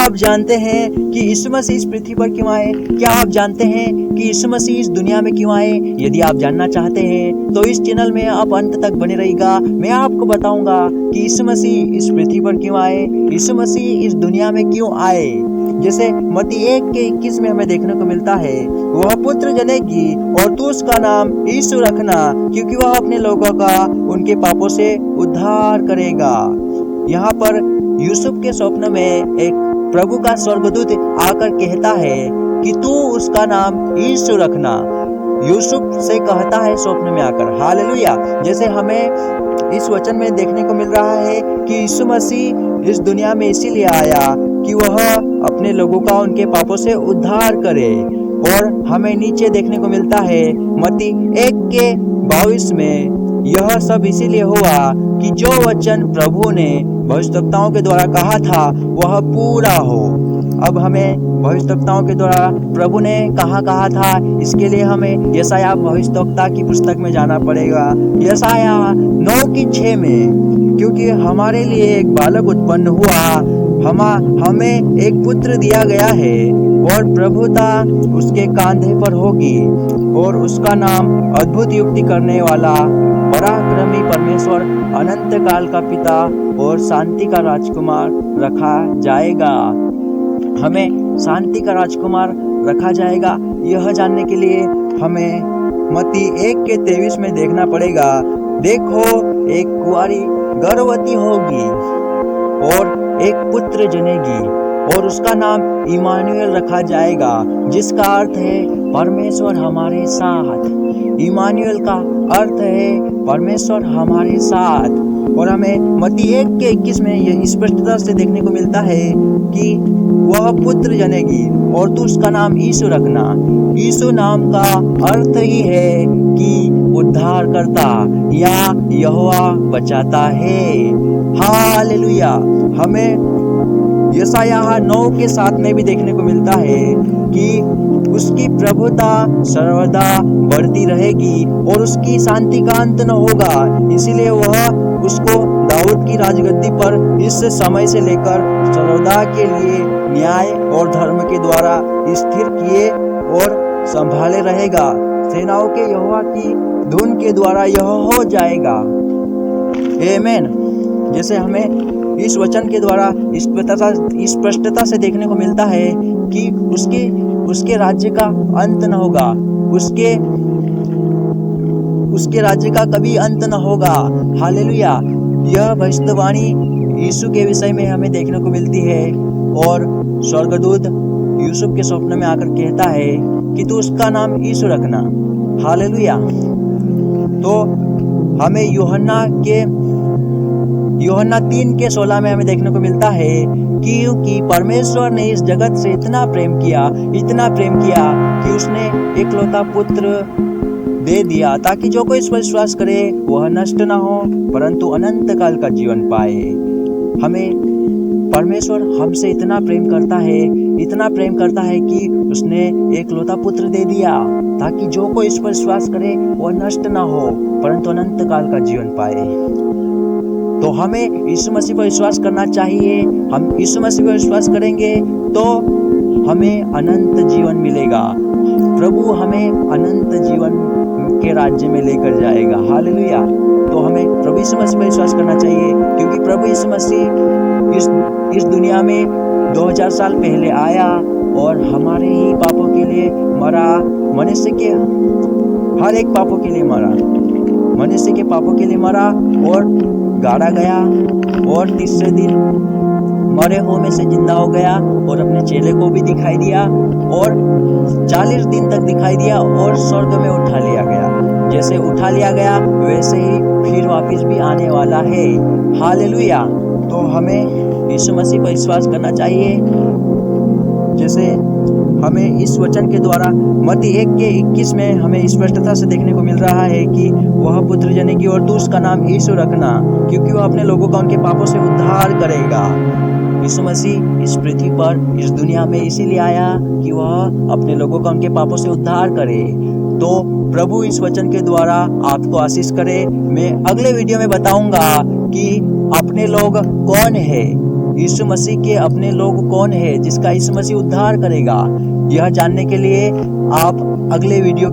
आप जानते हैं कि यीशु मसीह इस पृथ्वी पर क्यों आए? क्या आप जानते हैं कि यीशु मसीह इस दुनिया में क्यों आए? यदि आप जानना चाहते हैं तो इस चैनल में आप अंत तक बने रहिएगा। मैं आपको बताऊंगा कि यीशु मसीह इस पृथ्वी पर क्यों आए, यीशु मसीह इस दुनिया में क्यों आए। जैसे मत्ती 1:21 में हमें देखने को मिलता है, वह पुत्र जनेगी और तू उसका नाम यीशु रखना, क्योंकि वह अपने लोगों का उनके पापों से उद्धार करेगा। यहाँ पर यूसुफ के स्वप्न में एक प्रभु का स्वर्गदूत आकर कहता है कि तू उसका नाम यीशु रखना। यूसुफ से कहता है स्वप्न में आकर। हालेलुया। जैसे हमें इस वचन में देखने को मिल रहा है कि यीशु मसीह इस दुनिया में इसीलिए आया कि वह अपने लोगों का उनके पापों से उद्धार करे। और हमें नीचे देखने को मिलता है मत्ती 1:22 में, यह सब इसीलिए हुआ कि जो वचन प्रभु ने भविष्यवक्ताओं के द्वारा कहा था वह पूरा हो। अब हमें भविष्यवक्ताओं के द्वारा प्रभु ने कहा था, इसके लिए हमें यशायाह भविष्यवक्ता की पुस्तक में जाना पड़ेगा। यशायाह 9:6 में, क्योंकि हमारे लिए एक बालक उत्पन्न हुआ, हमें एक पुत्र दिया गया है और प्रभुता उसके कांधे पर होगी और उसका नाम अद्भुत युक्ति करने वाला, पराक्रमी परमेश्वर, अनंत काल का पिता और शांति का राजकुमार रखा जाएगा। हमें शांति का राजकुमार रखा जाएगा, यह जानने के लिए हमें मत्ती 1:23 में देखना पड़ेगा। देखो, एक कुंवारी गर्भवती होगी और एक पुत्र जनेगी और उसका नाम इमानुएल रखा जाएगा, जिसका अर्थ है परमेश्वर हमारे साथ। इमानुएल का अर्थ है परमेश्वर हमारे साथ। और हमें मत्ती 1:21 में यह स्पष्टता से देखने को मिलता है कि वह पुत्र जनेगी और तू उसका नाम यीशु रखना। यीशु नाम का अर्थ ही है कि उद्धार करता या यहोवा बचाता है। हालेलुया। हमें यशायाह 9:7 में भी देखने को मिलता है कि उसकी प्रभुता सर्वदा बढ़ती रहेगी और उसकी शांति का अंत न होगा। इसीलिए वह उसको दाऊद की राजगद्दी पर इस समय से लेकर सर्वदा के लिए न्याय और धर्म के द्वारा स्थिर किए और संभाले रहेगा। सेनाओं के यहोवा की धुन के द्वारा यह हो जाएगा। आमीन। जैसे हमें इस वचन के द्वारा स्पष्टता से देखने को मिलता है कि उसके राज्य का अंत न होगा, उसके राज्य का कभी अंत न होगा। हालेलुया। यह भविष्यवाणी यीशु के विषय में हमें देखने को मिलती है और स्वर्गदूत यूसुफ के स्वप्न में आकर कहता है कि तू उसका नाम यीशु रखना। हालेलुया। तो हमें यूहन्ना 3:16 में हमें देखने को मिलता है क्योंकि परमेश्वर ने इस जगत से इतना प्रेम किया कि उसने एकलौता पुत्र दे दिया, ताकि जो कोई इस पर विश्वास करे वह नष्ट ना हो परंतु अनंत काल का जीवन पाए। हमें परमेश्वर हमसे इतना प्रेम करता है कि उसने एकलौता पुत्र दे दिया, ताकि जो कोई इस पर विश्वास करे वह नष्ट ना हो परंतु अनंत काल का जीवन पाए। तो हमें यीशु मसीह पर विश्वास करना चाहिए। हम यीशु मसीह पर विश्वास करेंगे तो हमें अनंत जीवन मिलेगा। प्रभु हमें अनंत जीवन के राज्य में लेकर जाएगा। हालेलुया। तो हमें प्रभु यीशु मसीह पर विश्वास करना चाहिए, क्योंकि प्रभु यीशु मसीह इस दुनिया में 2000 साल पहले आया और हमारे ही पापों के लिए मरा। मनुष्य के हर एक पापों के लिए मरा, मनुष्य के पापों के लिए मरा और गाड़ा गया और तीसरे दिन मरे हुए में से जिंदा हो गया और अपने चेले को भी दिखाई दिया और 40 दिन तक दिखाई दिया और स्वर्ग में उठा लिया गया। जैसे उठा लिया गया वैसे ही फिर वापस भी आने वाला है। हालेलुया। तो हमें यीशु मसीह पर विश्वास करना चाहिए। जैसे हमें इस वचन के द्वारा मत्ती 1:21 में हमें स्पष्टता से देखने को मिल रहा है कि वह पुत्र जनेगी और तू उसका नाम यीशु रखना, क्योंकि वह अपने लोगों का उनके पापों से उद्धार करेगा। यीशु मसीह इस पृथ्वी पर इस दुनिया में इसीलिए आया कि वह अपने लोगों का उनके पापों से उद्धार करे। तो प्रभु इस वचन के द्वारा आपको आशीष करे। मैं अगले वीडियो में बताऊंगा कि अपने लोग कौन है। यीशु मसीह के अपने लोग कौन है जिसका यीशु मसीह उद्धार करेगा? यह जानने के लिए आप अगले वीडियो